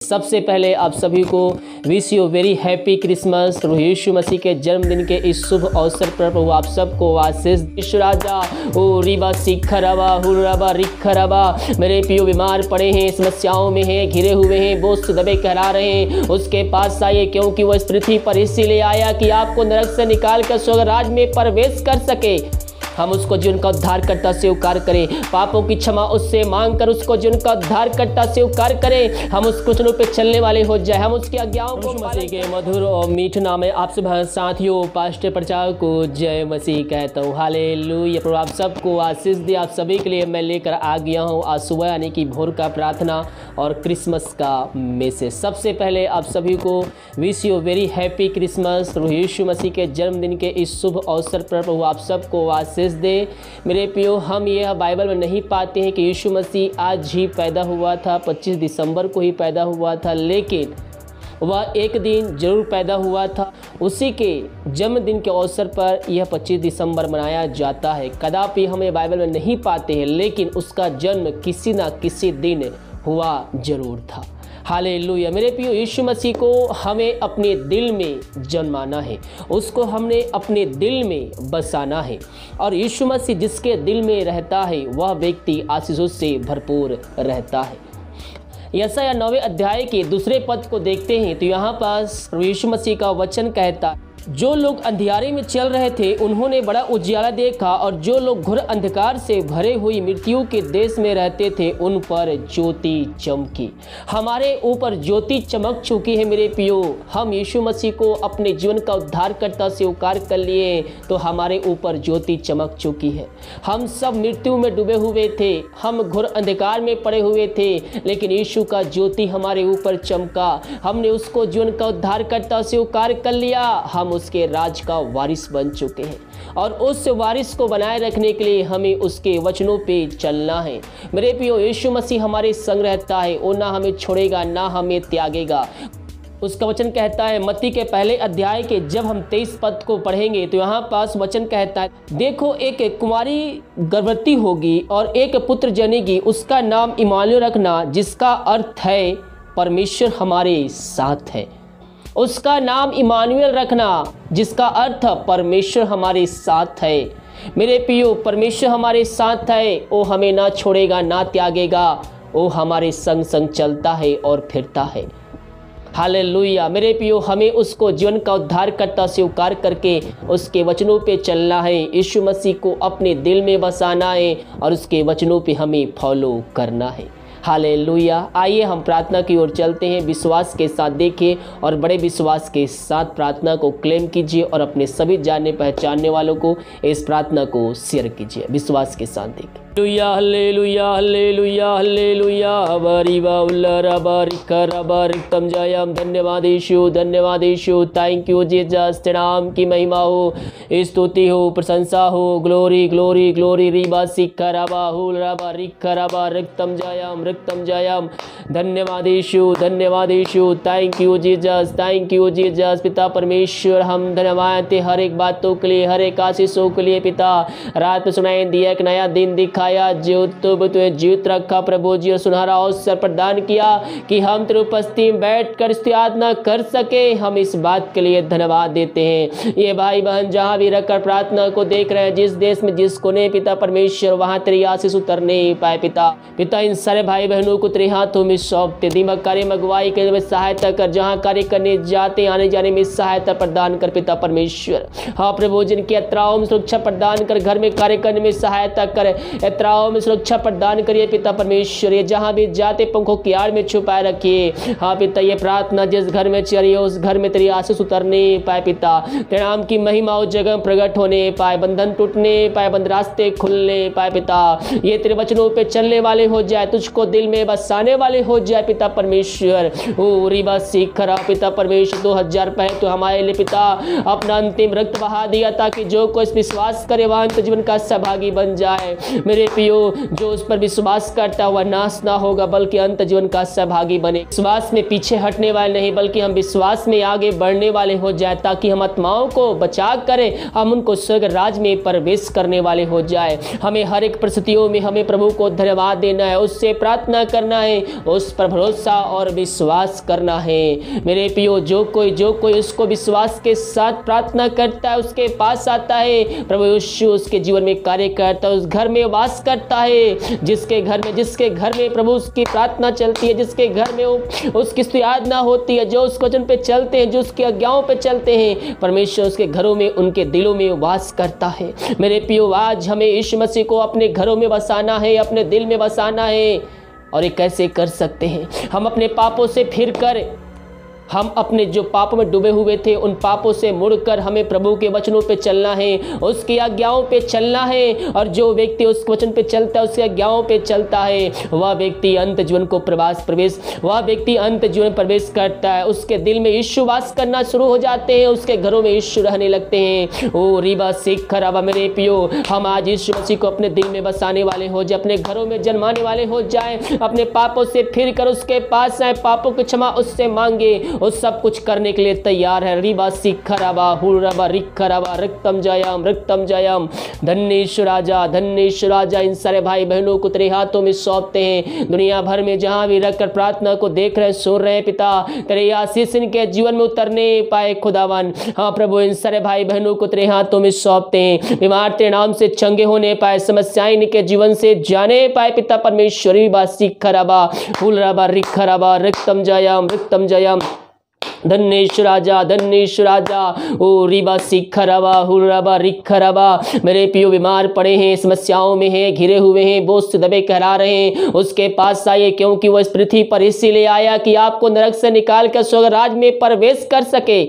सबसे पहले आप सभी को wish you very happy Christmas. प्रभु यीशु मसीह के जन्मदिन के इस शुभ अवसर पर प्रभु आप सबको आशीष राजा ओ रिबा सिखरबा हुरबा रिखरबा। मेरे पियो बीमार पड़े हैं, समस्याओं में हैं, घिरे हुए हैं, बोझ से दबे कहला रहे हैं, उसके पास आइए, क्योंकि वो इस पृथ्वी पर इसीलिए आया कि आपको नरक से निकाल कर स्वर्ग राज्य में प्रवेश कर सके। हम उसको जीवन का उद्धारकर्ता स्वीकार करें, पापों की क्षमा उससे मांग कर उसको जीवन का उद्धारकर्ता स्वीकार करें। हम उस वचनों पे चलने वाले हो जाए, हम उसकी आज्ञाओं को मसीह के मधुर और मीठ नाम में आप सब साथियों पास्टर प्रचारक को जय मसीह कहता हूँ। हालेलुया। प्रभु आप सबको आशीष दे। आप सभी के लिए मैं लेकर आ गया हूँ आज सुबह यानी कि भोर का प्रार्थना और क्रिसमस का मैसेज। सबसे पहले आप सभी को wish you very happy Christmas. प्रभु यीशु मसीह के जन्मदिन के इस शुभ अवसर पर प्रभु आप सबको आशीष दे। मेरे प्रियो, हम यह बाइबल में नहीं पाते हैं कि यीशु मसीह आज ही पैदा हुआ था, 25 दिसंबर को ही पैदा हुआ था, लेकिन वह एक दिन जरूर पैदा हुआ था। उसी के जन्मदिन के अवसर पर यह 25 दिसंबर मनाया जाता है। कदापि हम ये बाइबल में नहीं पाते हैं, लेकिन उसका जन्म किसी न किसी दिन हुआ जरूर था। हालेलुया। मेरे प्रियो, यीशु मसीह को हमें अपने दिल में जन्माना है, उसको हमने अपने दिल में बसाना है, और यीशु मसीह जिसके दिल में रहता है वह व्यक्ति आशीषों से भरपूर रहता है। यशायाह 9वें अध्याय के दूसरे पद को देखते हैं तो यहाँ पास यीशु मसीह का वचन कहता है, जो लोग अंधियारे में चल रहे थे उन्होंने बड़ा उजियाला देखा, और जो लोग घोर अंधकार से भरे हुई मृत्यु के देश में रहते थे उन पर ज्योति चमकी। हमारे ऊपर ज्योति चमक चुकी है मेरे प्रियो। हम यीशु मसीह को अपने जीवन का उद्धारकर्ता स्वीकार कर लिए तो हमारे ऊपर ज्योति चमक चुकी है। हम सब मृत्यु में डूबे हुए थे, हम घोर अंधकार में पड़े हुए थे, लेकिन यीशु का ज्योति हमारे ऊपर चमका। हमने उसको जीवन का उद्धारकर्ता स्वीकार कर लिया, हम उसके राज का वारिस बन चुके हैं, और उस वारिस को बनाए रखने के लिए हमें उसके वचनों पे चलना है। मेरे प्रियो, यीशु मसीह हमारे संग रहता है, वो ना हमें छोड़ेगा ना हमें त्यागेगा। उसका वचन कहता है मत्ती के पहले अध्याय के जब हम 23 पद को पढ़ेंगे तो यहाँ पास वचन कहता है, देखो एक कुमारी गर्भवती होगी और एक पुत्र जनेगी, उसका नाम इम्मानुएल रखना, जिसका अर्थ है परमेश्वर हमारे साथ है। उसका नाम इम्मानुएल रखना, जिसका अर्थ परमेश्वर हमारे साथ है। मेरे प्रियो, परमेश्वर हमारे साथ है, वो हमें ना छोड़ेगा ना त्यागेगा, वो हमारे संग संग चलता है और फिरता है। हालेलुया। मेरे प्रियो, हमें उसको जीवन का उद्धारकर्ता स्वीकार करके उसके वचनों पे चलना है, यीशु मसीह को अपने दिल में बसाना है और उसके वचनों पे हमें फॉलो करना है। हालेलुया। आइए हम प्रार्थना की ओर चलते हैं। विश्वास के साथ देखिए और बड़े विश्वास के साथ प्रार्थना को क्लेम कीजिए और अपने सभी जानने पहचानने वालों को इस प्रार्थना को शेयर कीजिए। विश्वास के साथ देखिए। हालेलुया हालेलुया हालेलुया हबरिबा उल्लरा बारिका बारिकम जयम। धन्यवाद यीशु, धन्यवाद यीशु। Thank you Jesus. तेरे नाम की महिमा हो, स्तुति हो, प्रशंसा हो। Glory glory glory. रिबा सिखरबा हुलरबा रिखरबा रिक्तम जयम रिक्तम जयम। धन्यवाद यीशु, धन्यवाद Yeshu. Thank you Jesus, thank you Jesus. पिता परमेश्वर, हम धन्यवाद थे हर एक बातों के लिए, हर एक आशीषों के लिए। पिता, रात में सुनाई दिया, एक नया दिन दिखा, जो तुम्हें जीवित रखा प्रभु जी, और सुनहरा अवसर प्रदान किया कि हम तेरी उपस्थिति में बैठकर स्तुति कर सके। हम इस बात के लिए धन्यवाद देते हैं। ये भाई बहन जहां भी रखकर प्रार्थना को देख रहे हैं, जिस देश में जिस कोने पिता परमेश्वर, वहां तेरी आशीष उतरने पाए। पिता इन सारे भाई बहनों को तेरे हाथों में सौंपते। दिमाग कार्य में अगुवाई करने में सहायता कर, जहाँ कार्य करने जाते आने जाने में सहायता प्रदान कर पिता परमेश्वर। हाँ प्रभु, जिनकी यात्राओं में सुरक्षा प्रदान कर, घर में कार्य करने में सहायता कर, यात्राओं में सुरक्षा प्रदान करिए पिता परमेश्वर। ये जहाँ भी जाते पंखों की आड़ में छुपाए रखिए। हाँ पिता, ये प्रार्थना जिस घर में चल रही है उस घर में तेरी आशीष उतरने पाए। पिता, तेरे नाम की महिमा उस जगह प्रकट होने पाए, बंधन टूटने पाए, बंद रास्ते खुलने पाए। पिता, ये तेरे वचनों पे चलने वाले हो जाए, तुझको दिल में बसाने वाले हो जाए पिता परमेश्वर। ओ रिबा सीखरा पिता परमेश्वर, 2000 पहले तो हमारे लिए पिता अपना अंतिम रक्त बहा दिया ताकि जो कोई विश्वास करे वह अंत जीवन का सहभागी बन जाए। मेरे मेरे प्रियो, जो उस पर विश्वास करता हुआ नाश ना होगा बल्कि अंत जीवन का सहभागी बने। विश्वास में पीछे हटने वाले नहीं बल्कि हम विश्वास में आगे बढ़ने वाले हो जाए, ताकि हम आत्माओं को बचा करें, हम उनको स्वर्ग राज में प्रवेश करने वाले हो जाए। हमें हर एक परिस्थितियों में हमें प्रभु को धन्यवाद देना है, उससे प्रार्थना करना है, उस पर भरोसा और विश्वास करना है। मेरे प्रियो, जो कोई उसको विश्वास के साथ प्रार्थना करता है, उसके पास आता है, प्रभु यीशु उसके जीवन में कार्य करता है, उस घर में वास करता है। जिसके घर में प्रभु उसकी प्रार्थना चलती है, जिसके घर में उसकी आराधना होती है, जो उस वचन पे चलते हैं, जो उसकी आज्ञाओं पे चलते हैं, परमेश्वर उसके घरों में, उनके दिलों में वास करता है। मेरे प्रियो, आज हमें यीशु मसीह को अपने घरों में बसाना है, अपने दिल में बसाना है। और ये कैसे कर सकते हैं? हम अपने पापों से फिर कर, हम अपने जो पापों में डूबे हुए थे उन पापों से मुड़कर हमें प्रभु के वचनों पे चलना है, उसकी आज्ञाओं पे चलना है। और जो व्यक्ति उस वचन पे चलता है, उसकी आज्ञाओं पे चलता है, वह व्यक्ति अंत जीवन को वह व्यक्ति अंत जीवन प्रवेश करता है। उसके दिल में यीशु वास करना शुरू हो जाते हैं, उसके घरों में यीशु रहने लगते हैं। ओ रीबा सिख खराबा, मेरे प्रियो, हम आज यीशु मसीह को अपने दिल में बसाने वाले हो जाए, अपने घरों में जन्माने वाले हो जाए, अपने पापों से फिर कर उसके पास आए, पापों की क्षमा उससे मांगे, उस सब कुछ करने के लिए तैयार है। रीबा सिखराबा हुरबा रिखराबा रक्तम जयम। धन्येश्वर राजा, इन सारे भाई बहनों को तेरे हाथों में सौंपते हैं। दुनिया भर में जहां भी रखकर प्रार्थना को देख रहे, सुन रहे, पिता तेरे आशीष इनके जीवन में उतरने पाए खुदावन। हाँ प्रभु, इन सारे भाई बहनों को तेरे हाथों में सौंपते हैं। बीमार तेरे नाम से चंगे होने पाए, समस्याएं इनके जीवन से जाने पाए पिता परमेश्वर। रीबा सिखराबा हुरबा रिखराबा रक्तम जयम। धन्येश्वर राजा, ओ रीबा सिखराबा हुरबा रिखराबा। मेरे पियो, बीमार पड़े हैं, समस्याओं में हैं, घिरे हुए हैं, बोझ से दबे कहरा रहे हैं, उसके पास आइए, क्योंकि वो इस पृथ्वी पर इसीलिए आया कि आपको नरक से निकाल कर स्वर्ग राज में प्रवेश कर सके।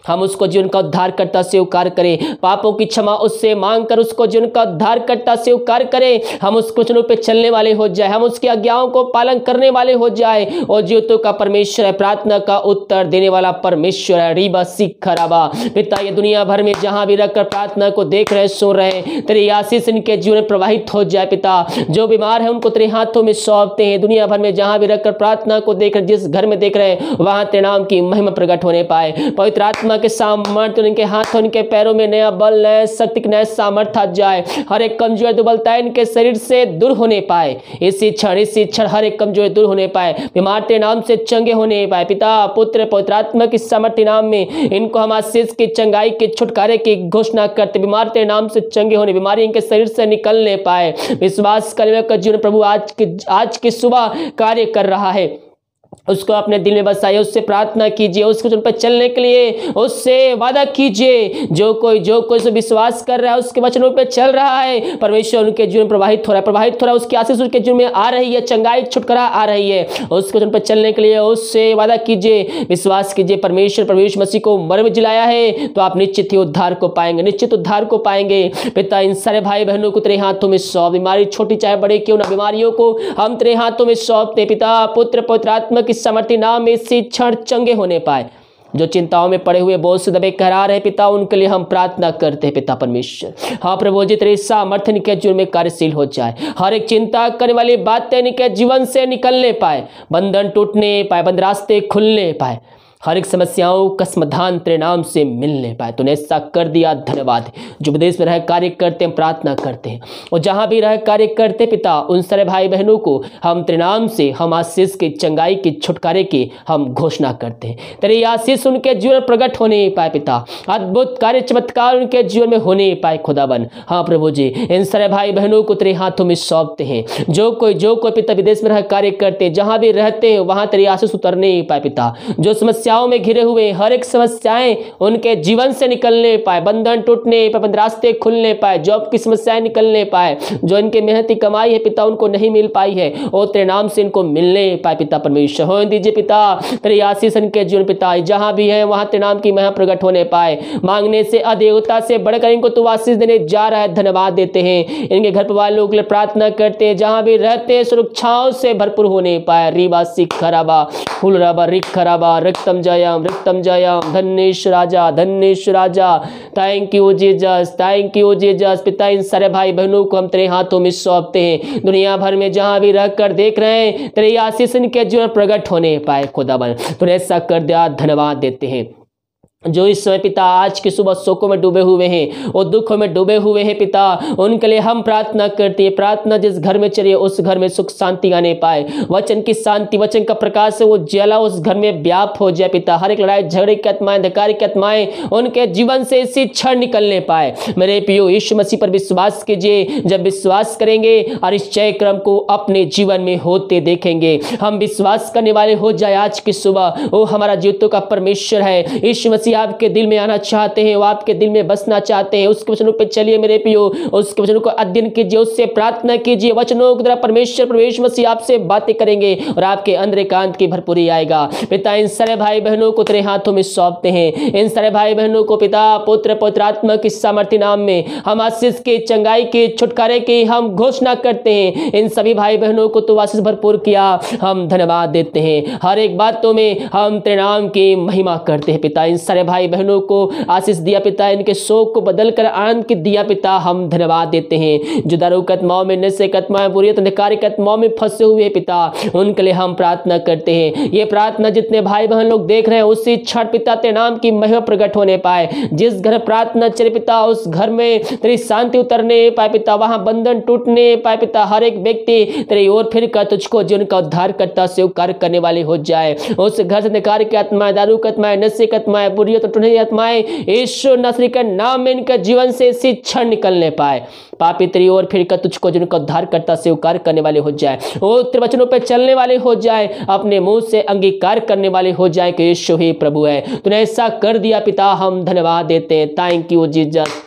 हम उसको जीवन का उद्धारकर्ता स्वीकार करें, पापों की क्षमा उससे मांगकर उसको जीवन का उद्धारकर्ता स्वीकार करें। हम उस वचनों पे चलने वाले हो जाए, हम उसकी आज्ञाओं को पालन करने वाले हो जाए। और जीवतों का परमेश्वर है, प्रार्थना का उत्तर देने वाला परमेश्वर है। रीबा सिखराबा, पिता ये दुनिया भर में जहां भी रखकर प्रार्थना को देख रहे, सुन रहे, तेरी आशीष इनके जीवन में प्रवाहित हो जाए पिता। जो बीमार है उनको तेरे हाथों में सौंपते हैं। दुनिया भर में जहां भी रखकर प्रार्थना को देख रहे, जिस घर में देख रहे, वहां तेरे नाम की महिमा प्रकट होने पाए। पवित्र आत्मा के सामर्थ्य उनके हाथों, उनके पैरों में नया बल, नया शक्ति, नया सामर्थ्य आ जाए। हर एक कमजोरी दुर्बलता इनके शरीर से दूर होने पाए। इसी क्षण हर एक कमजोरी दूर होने पाए, बीमार तेरे नाम से चंगे होने पाए। पिता पुत्र पवित्र आत्मा की सामर्थ्य नाम में इनको हम आशीष की, चंगाई के, छुटकारे की घोषणा करते। बीमार तेरे नाम से चंगे होने, बीमारी इनके शरीर से निकलने पाए। विश्वास करने का जीवन प्रभु आज की सुबह कार्य कर रहा है, उसको अपने दिल में बसाइए, उससे प्रार्थना कीजिए, उसको उन पर चलने के लिए उससे वादा कीजिए। जो कोई से विश्वास कर रहा है, उसके वचनों पे चल रहा है, परमेश्वर उनके जीवन में प्रवाहित हो रहा है, उसकी आशीष उसके जीवन में आ रही है, चंगाई छुटकारा आ रही है। उसके वचन पर चलने के लिए उससे वादा कीजिए, विश्वास कीजिए। परमेश्वर मसीह को मर में जिलाया है तो आप निश्चित ही उद्धार को पाएंगे, निश्चित उद्धार को पाएंगे। पिता इन सारे भाई बहनों को तेरे हाथों में सौंप, बीमारी छोटी चाहे बड़े क्यों ना, बीमारियों को हम तेरे हाथों में सौंपते। पिता पुत्र पवित्र आत्मा की सामर्थ्य नाम में इसी क्षण चंगे होने पाए। जो चिंताओं में पड़े हुए, बोझ से दबे कहरा रहे पिता, उनके लिए हम प्रार्थना करते हैं पिता परमेश्वर। हाँ प्रभु जी, तेरे सामर्थ्य इनके जीवन में कार्यशील हो जाए। हर एक चिंता करने वाली बातें इनके जीवन से निकलने पाए, बंधन टूटने पाए, बंद रास्ते खुलने पाए, हर एक समस्याओं का समाधान तेरे नाम से मिलने पाए। तूने ऐसा कर दिया, धन्यवाद। जो विदेश में रह कार्य करते हैं, प्रार्थना करते हैं, और जहां भी रह कार्य करते पिता, उन सारे भाई बहनों को हम तेरे नाम से, हम आशीष की, चंगाई की, छुटकारे की हम घोषणा करते हैं। तेरी आशीष उनके जीवन प्रकट होने पाए पिता, अद्भुत कार्य चमत्कार उनके जीवन में होने पाए खुदाबन। हाँ प्रभु जी, इन सारे भाई बहनों को तेरे हाथों में सौंपते हैं। जो कोई पिता विदेश में रह कार्य करते हैं, जहां भी रहते हैं वहां तेरी आशीष उतरने पाए पिता। जो समस्याओं में घिरे हुए, हर एक समस्याएं उनके जीवन से निकलने पाए, बंधन टूटने पाए, बंद रास्ते खुलने पाए, जॉब की समस्याएं निकलने पाए, जो इनके मेहनती कमाई है पिता उनको नहीं मिल पाई है, और तेरे नाम से इनको मिलने पाए पिता परमेश्वर। हो दीजिए पिता, तेरी आशीष इनके जीवन पिता, जहां भी है वहां तेरे नाम की महिमा प्रकट होने पाए। मांगने से, अदेवता से बढ़कर इनको तू आशीष देने जा रहा है, धन्यवाद देते हैं। इनके घर परिवार लोगों के लिए प्रार्थना करते हैं, जहां भी रहते हैं सुरक्षाओं से भरपूर होने पाए। रीबा सिखराबा हुलराबा रिखराबा रक्तम रक्तम जयम रक्तम जयम। धन्येश्वर राजा, धन्येश्वर राजा। Thank you Jesus, thank you Jesus. पिता इन सारे भाई बहनों को हम तेरे हाथों में सौंपते हैं। दुनिया भर में जहां भी रहकर देख रहे हैं, तेरी आशीष इनके जीवन प्रकट होने पाए खुदावन। तूने ऐसा कर दिया, धन्यवाद देते हैं। जो इस समय पिता आज की सुबह शोकों में डूबे हुए हैं, वो दुखों में डूबे हुए हैं पिता, उनके लिए हम प्रार्थना करते हैं। प्रार्थना जिस घर में चलिए उस घर में सुख शांति आने पाए। वचन की शांति, वचन का प्रकाश से वो जला उस घर में व्याप्त हो जाए पिता। हर एक लड़ाई झगड़े की आत्माएं, अंधकार की आत्माएं उनके जीवन से इसी क्षण निकलने पाए। मेरे प्रियो यीशु मसीह पर विश्वास कीजिए। जब विश्वास करेंगे और इस जय क्रम को अपने जीवन में होते देखेंगे, हम विश्वास करने वाले हो जाए आज की सुबह वो हमारा जीवितों का परमेश्वर है। यीशु मसीह आपके दिल में आना चाहते हैं, वो आपके दिल में बसना चाहते हैं। उसके वचनों पे चलिए मेरे प्रियो, उसके वचनों को अध्ययन कीजिए, उससे प्रार्थना कीजिए। वचनों के द्वारा परमेश्वर प्रभु मसीह आपसे बातें करेंगे और आपके अंदर एकांत की भरपूरी आएगा। पिता इन सारे भाई बहनों को तेरे हाथों में सौंपते हैं। इन सारे भाई बहनों को पिता पुत्र पवित्रात्मा की सामर्थ्य नाम में हम आशीष के, चंगाई के, छुटकारे की हम घोषणा करते हैं। इन सभी भाई बहनों को तो आशीष भरपूर किया, हम धन्यवाद देते हैं। हर एक बातों में हम तेरे नाम की महिमा करते हैं पिता। इन सारे भाई बहनों को आशीष दिया पिता, इनके शोक को बदलकर आनंद की दिया पिता, हम धन्यवाद देते हैं। जो दारू की आत्माओं में, नशे की आत्माएं, बुरी अंधकार की आत्माओं में फंसे हुए पिता, उनके लिए हम प्रार्थना करते हैं। ये प्रार्थना जितने भाई बहन लोग देख रहे हैं उसी क्षण पिता तेरे नाम की महिमा प्रकट होने पाए। जिस घर प्रार्थना चले पिता उस घर में तेरी शांति उतरने पाए पिता, वहां बंधन टूटने पाए पिता। हर एक व्यक्ति तेरी ओर फिर कर तुझको जीवन का उद्धार करता स्वीकार करने वाले हो जाए। उस घर से अंधकार की आत्माएं, दारू की आत्माएं, नशे की आत्माएं, बुरी तो टूटने आत्माएं यीशु नासरी के नाम में इनके जीवन से इसी क्षण निकलने पाए। पापी तेरी ओर फिर कर तुझको जिनका उद्धार करता स्वीकार करने वाले हो जाए, वो तेरे वचनों पे चलने वाले हो जाए, अपने मुंह से अंगीकार करने वाले हो जाए कि यीशु ही प्रभु है। तूने ऐसा कर दिया पिता, हम धन्यवाद देते हैं। Thank you Jesus,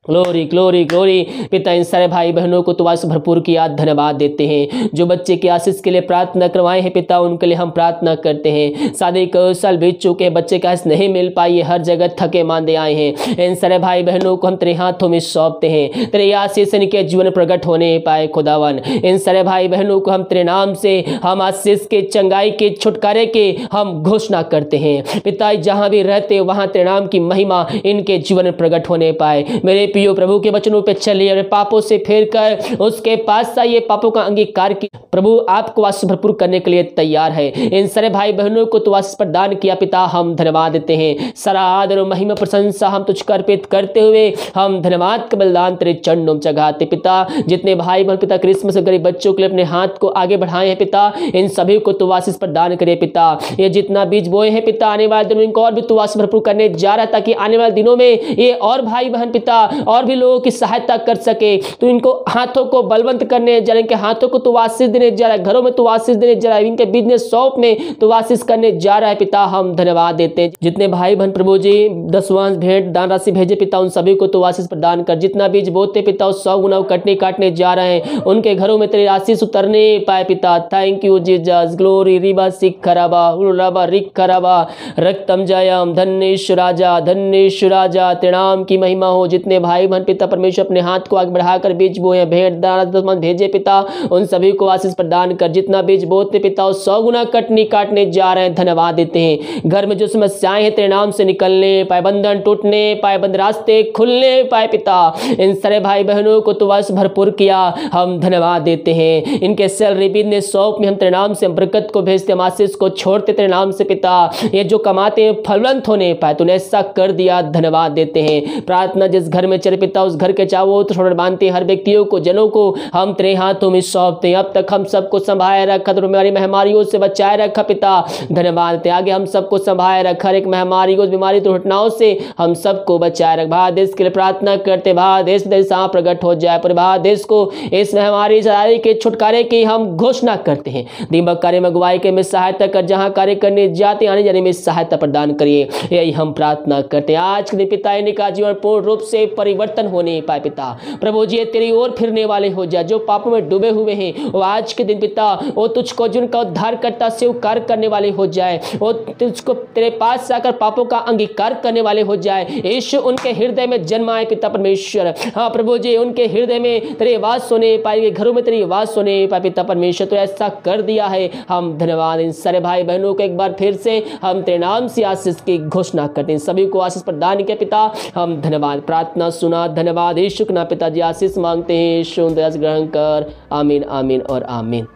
glory glory glory. पिता इन सारे भाई बहनों को तो आशीष भरपूर किया, धन्यवाद देते हैं। जो बच्चे की आशीष के लिए प्रार्थना करवाए हैं पिता, उनके लिए हम प्रार्थना करते हैं। शादी को साल बीत चुके हैं, बच्चे का आशीष नहीं मिल पाई है, हर जगह थके मांदे आए हैं। इन सारे भाई बहनों को हम तेरे हाथों में सौंपते हैं। तेरे आशीष इनके जीवन प्रकट होने पाए खुदावन। इन सारे भाई बहनों को हम तेरे नाम से हम आशीष के, चंगाई के, छुटकारे के हम घोषणा करते हैं पिता। जहां भी रहते वहां तेरे नाम की महिमा इनके जीवन में प्रकट होने पाए। मेरे पियो प्रभु के वचनों पे चलिए और पापों से फेर कर उसके पास ये पापों का अंगीकार की प्रभु आपको आशीष भरपूर करने के लिए तैयार है। इन सारे भाई बहनों को तो आशीष प्रदान किया पिता, हम धन्यवाद देते हैं। सारा आदर और महिमा प्रशंसा हम तुझको अर्पित करते हुए हम धन्यवाद का बलिदान तेरे चरणों में चढ़ाते पिता। जितने भाई बहन पिता क्रिसमस गरीब बच्चों के लिए अपने हाथ को आगे बढ़ाए हैं पिता, इन सभी को तो आशीष प्रदान करे पिता। ये जितना बीज बोए हैं पिता, आने वाले दिनों में इनको और भी तो आशीष भरपूर करने जा रहा है, ताकि आने वाले दिनों में ये और भाई बहन पिता और भी लोगों की सहायता कर सके। तो इनको हाथों को बलवंत करने जा रहे, इनके हाथों को तो आशीष देने जा रहा है, घरों में तो आशीष देने जा रहा है, इनके बिजनेस शॉप में तो आशीष करने जा रहा है पिता, हम धन्यवाद देते हैं। जितने भाई बहन प्रभु जी दसवां भेंट दान राशि भेजे पिता, उन सभी को तो आशीष प्रदान कर। जितना बीज बोते पिता उस 100 गुना काटने जा रहे हैं, उनके घरों में तेरे आशीष उतरने पाए पिता। थैंक यू जीसस, ग्लोरी रिबा सिखराबा उलराबा रिखराबा रक्तम जयम। धन्येश्वर राजा, धन्येश्वर राजा, तेरे नाम की महिमा हो। जितने भाई बहन पिता परमेश्वर अपने हाथ को आगे बढ़ाकर बीज बोए, भेंट दान भेजे पिता, उन सभी को आशीष प्रदान कर। जितना बीज बोते पिता उस 100 गुना काटने जा रहे हैं, धन्यवाद देते हैं। घर में जो समस्याएं हैं तेरे नाम से निकलने पाए, बंधन टूटने पाए, बंद रास्ते खुलने पाए पिता। इन सारे भाई बहनों को तो आशीष भरपूर किया, हम धन्यवाद देते हैं। इनके सैलरी बिजनेस शॉप में हम तेरे नाम से बरकत को भेजते, हम आशीष को छोड़ते तेरे नाम से पिता। ये जो कमाते हैं फलवंत होने पाए, तूने ऐसा कर दिया, धन्यवाद देते हैं। प्रार्थना जिस घर में चले पिता उस घर के चावो तो छोड़ बांधते, हर व्यक्तियों को, जनों को हम तेरे हाथों में सौंपते हैं। अब तक हम सबको संभाले रखा, तो हमारी महामारियों से बचाए रखा पिता, धन्यवाद देते। आगे हम सबको संभाले रखा, हर एक महामारी को, बीमारी दुर्घटनाओं से हम सबको बचाए रख। भारत देश के लिए प्रार्थना करते, भारत देश प्रकट हो जाए, पर भारत देश को इस महामारी से के छुटकारे की हम घोषणा करते हैं। दीमक कार्य में अगुवाई के में सहायता कर, जहां कार्य करने जाते आने जाने में सहायता प्रदान करिए, यही हम प्रार्थना करते हैं। आज के दिन पिता इनका जीवन पूर्ण रूप से परिवर्तन होने पाए पिता। प्रभु जी तेरी ओर फिरने वाले हो जाए, जो पापों में डूबे हुए हैं वो आज के दिन पिता वो तुझको जिनका उद्धार करता स्वीकार करने वाले हो जाए, वो तुझको तेरे पास आकर पापों का अंगीकार करने वाले हो जाए। यीशु उनके हृदय में जन्माए पिता परमेश्वर। हाँ प्रभु जी उनके हृदय में तेरी आवाज सुने पाएंगे, घरों में तेरी आवाज सुने पाए पिता परमेश्वर। तो ऐसा कर दिया है, हम धन्यवाद। इन सारे भाई बहनों को एक बार फिर से हम तेरे नाम से आशीष की घोषणा करते हैं, सभी को आशीष प्रदान किया पिता, हम धन्यवाद। प्रार्थना सुना, धन्यवाद यीशु के नाम पिताजी आशीष मांगते हैं, यीशु दयास ग्रहण कर, आमीन आमीन और आमीन।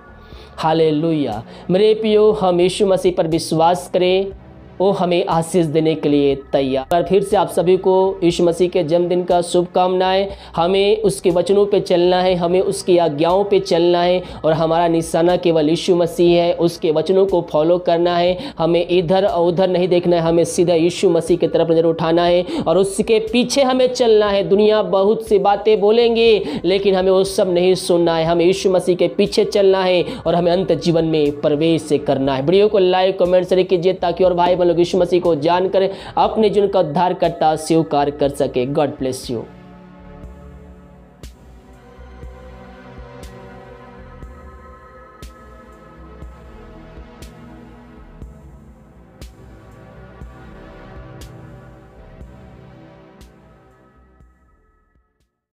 हालेलुया। मेरे प्रियो हम यीशु मसीह पर विश्वास करें, वो हमें आशीष देने के लिए तैयार। पर फिर से आप सभी को यीशु मसीह के जन्मदिन का शुभकामनाएं। हमें उसके वचनों पे चलना है, हमें उसकी आज्ञाओं पे चलना है और हमारा निशाना केवल यीशु मसीह है, उसके वचनों को फॉलो करना है। हमें इधर और उधर नहीं देखना है, हमें सीधा यीशु मसीह की तरफ नजर उठाना है और उसके पीछे हमें चलना है। दुनिया बहुत सी बातें बोलेंगे लेकिन हमें वो सब नहीं सुनना है, हमें यीशु मसीह के पीछे चलना है और हमें अंत जीवन में प्रवेश करना है। वीडियो को लाइक कमेंट शेयर कीजिए ताकि और भाई लोग यीशु मसीह को जानकर अपने जीवन का उद्धार करता स्वीकार कर सके। God bless you.